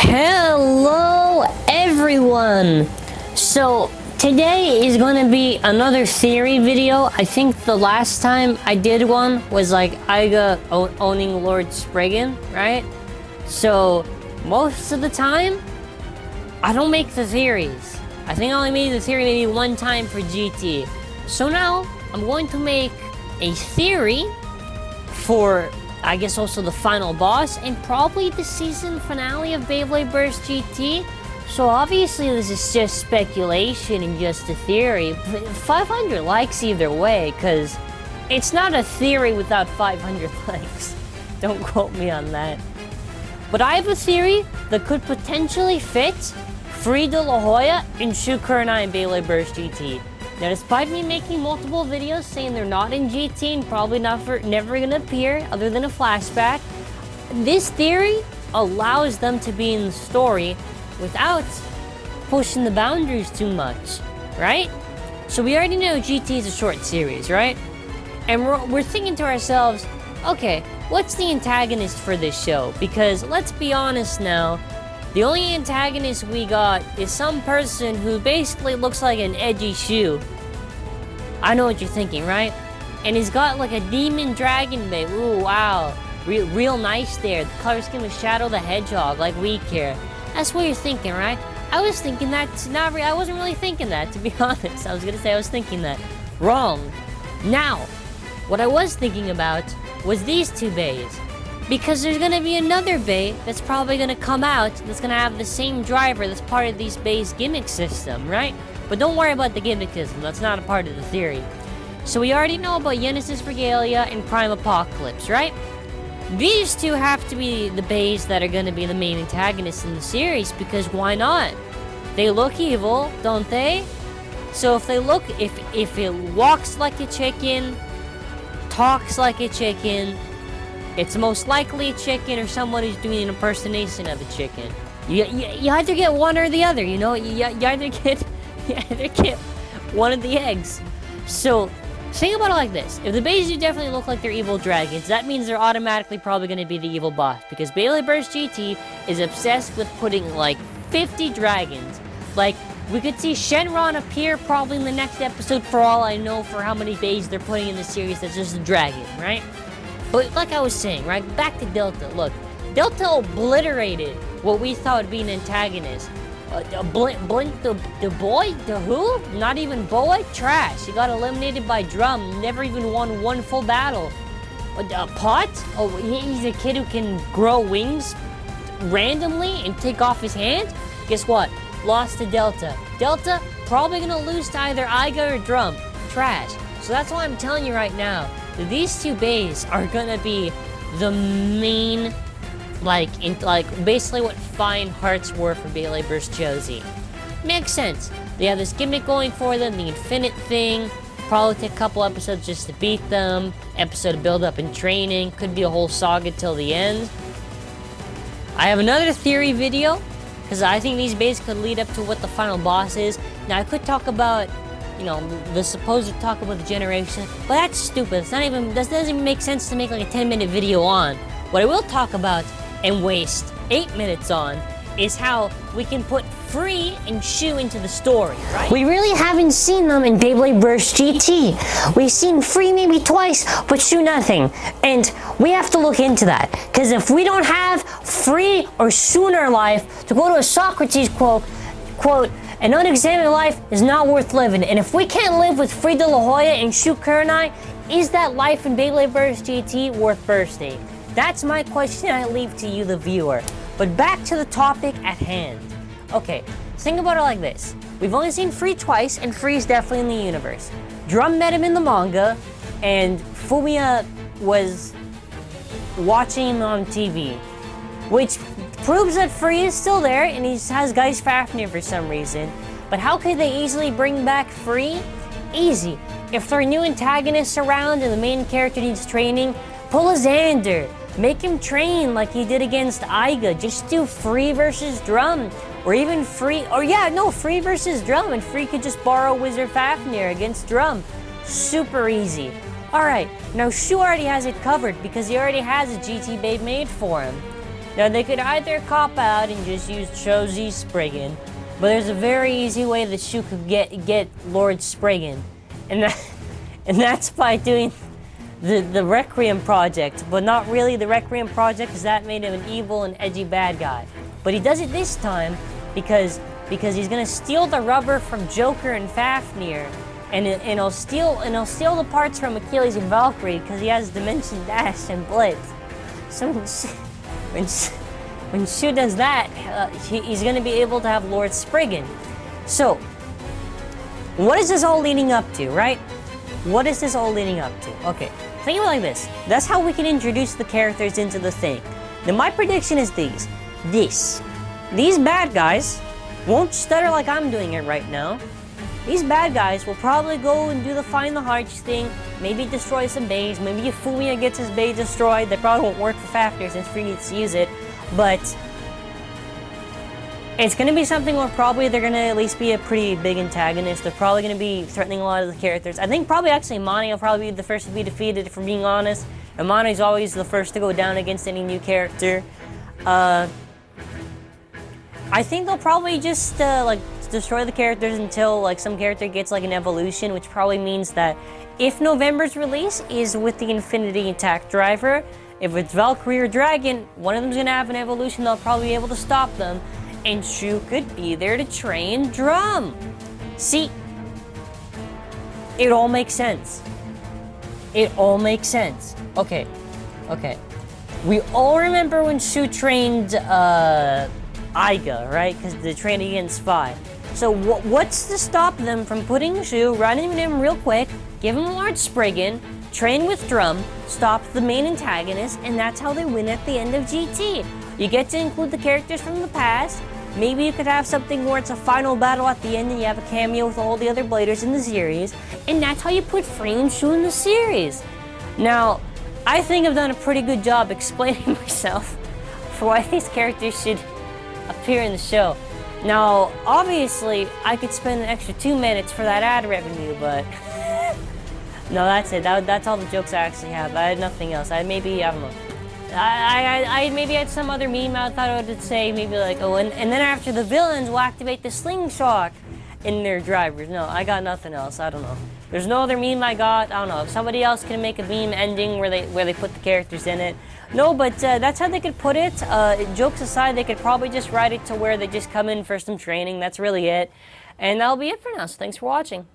Hello everyone! So today is going to be another theory video. I think the last time I did one was like Iga owning Lord Spriggan, right? So most of the time I don't make the theories. I think I only made the theory maybe one time for GT. So now I'm going to make a theory for, I guess, also the final boss and probably the season finale of Beyblade Burst GT. So obviously this is just speculation and just a theory. 500 likes either way, because it's not a theory without 500 likes. Don't quote me on that. But I have a theory that could potentially fit Free De La Hoya and Shu Kurenai in Beyblade Burst GT. Now, despite me making multiple videos saying they're not in GT and probably never gonna appear other than a flashback, this theory allows them to be in the story without pushing the boundaries too much, right? So we already know GT is a short series, right? And we're thinking to ourselves, okay, what's the antagonist for this show? Because let's be honest now, the only antagonist we got is some person who basically looks like an edgy Shu. I know what you're thinking, right? And he's got like a demon dragon babe. Ooh, wow. Real nice there. The color scheme of Shadow the Hedgehog, like we care. That's what you're thinking, right? I was thinking that, I wasn't really thinking that, to be honest. I was gonna say I was thinking that. Wrong. Now, what I was thinking about was these two bays. Because there's gonna be another bay that's probably gonna come out that's gonna have the same driver that's part of these bays' gimmick system, right? But don't worry about the gimmick system, that's not a part of the theory. So we already know about Genesis Regalia and Prime Apocalypse, right? These two have to be the bays that are gonna be the main antagonists in the series, because why not? They look evil, don't they? So if it walks like a chicken, talks like a chicken, it's most likely a chicken or someone who's doing an impersonation of a chicken. You either get one or the other, you know? You either get one of the eggs. So, think about it like this. If the bays do definitely look like they're evil dragons, that means they're automatically probably going to be the evil boss. Because Beyblade Burst GT is obsessed with putting like 50 dragons. Like, we could see Shenron appear probably in the next episode for all I know for how many bays they're putting in the series that's just a dragon, right? But like I was saying, right, back to Delta. Look, Delta obliterated what we thought would be an antagonist. Blink the boy? The who? Not even boy? Trash. He got eliminated by Drum. Never even won one full battle. Pot? Oh, he's a kid who can grow wings randomly and take off his hand? Guess what? Lost to Delta. Delta probably gonna lose to either Iga or Drum. Trash. So that's why I'm telling you right now. These two bays are gonna be the main, like basically what Fine Hearts were for Beyblade Burst Josie. Makes sense. They have this gimmick going for them, the Infinite thing. Probably take a couple episodes just to beat them. Episode of build up and training. Could be a whole saga till the end. I have another theory video, because I think these bays could lead up to what the final boss is. Now I could talk about, you know, the supposed talk about the generation, but that's stupid. It's not even, that doesn't even make sense to make like a 10-minute video on. What I will talk about and waste 8 minutes on is how we can put Free and Shu into the story, right? We really haven't seen them in Beyblade Burst GT. We've seen Free maybe twice, but Shu nothing. And we have to look into that. Because if we don't have Free or Shu in our life, to go to a Socrates quote, an unexamined life is not worth living. And if we can't live with Free De La Hoya and Shu Kurenai, is that life in Beyblade Burst GT worth bursting? That's my question I leave to you, the viewer. But back to the topic at hand. Okay, think about it like this. We've only seen Free twice, and Free is definitely in the universe. Drum met him in the manga, and Fumiya was watching him on TV. Which proves that Free is still there, and he has Geist Fafnir for some reason. But how could they easily bring back Free? Easy. If there are new antagonists around and the main character needs training, pull a Xander. Make him train like he did against Iga. Just do Free versus Drum. Or even Free versus Drum, and Free could just borrow Wizard Fafnir against Drum. Super easy. Alright, now Shu already has it covered because he already has a GT babe made for him. Now, they could either cop out and just use Chozy Spriggan, but there's a very easy way that Shu could get Lord Spriggan, and that's by doing the Requiem Project, but not really the Requiem Project, because that made him an evil and edgy bad guy. But he does it this time because he's gonna steal the rubber from Joker and Fafnir, and he'll steal the parts from Achilles and Valkyrie because he has Dimension Dash and Blitz. So when Shu does that, he's gonna be able to have Lord Spriggan. So, what is this all leading up to, right? What is this all leading up to? Okay, think of it like this. That's how we can introduce the characters into the thing. Now, my prediction is these bad guys won't stutter like I'm doing it right now. These bad guys will probably go and do the Find the Hearts thing, maybe destroy some bays, maybe if Fumiya gets his bay destroyed. That probably won't work for Fafnir since Free needs to use it, but it's going to be something where probably they're going to at least be a pretty big antagonist. They're probably going to be threatening a lot of the characters. I think probably actually Mani will probably be the first to be defeated, if we're being honest. And Mani's always the first to go down against any new character. I think they'll probably just like destroy the characters until like some character gets like an evolution, which probably means that if November's release is with the Infinity Attack Driver, if it's Valkyrie or Dragon, one of them's going to have an evolution. They'll probably be able to stop them. And Shu could be there to train Drum. See, it all makes sense. It all makes sense. Okay. We all remember when Shu trained Iga, right? Because they trained against Spy. So what's to stop them from putting Shu, running him real quick, give him Lord Spriggan, train with Drum, stop the main antagonist, and that's how they win at the end of GT. You get to include the characters from the past. Maybe you could have something where it's a final battle at the end and you have a cameo with all the other Bladers in the series. And that's how you put Free and Shu in the series. Now, I think I've done a pretty good job explaining myself for why these characters should appear in the show. Now, obviously, I could spend an extra 2 minutes for that ad revenue, but no, that's it. That's all the jokes I actually have. I had nothing else. I don't know. I maybe had some other meme I thought I would say, maybe like, oh, and then after the villains will activate the slingshot in their drivers. No, I got nothing else. I don't know. There's no other meme I got. I don't know. If somebody else can make a meme ending where they put the characters in it. No, but that's how they could put it. Jokes aside, they could probably just write it to where they just come in for some training. That's really it. And that'll be it for now. So thanks for watching.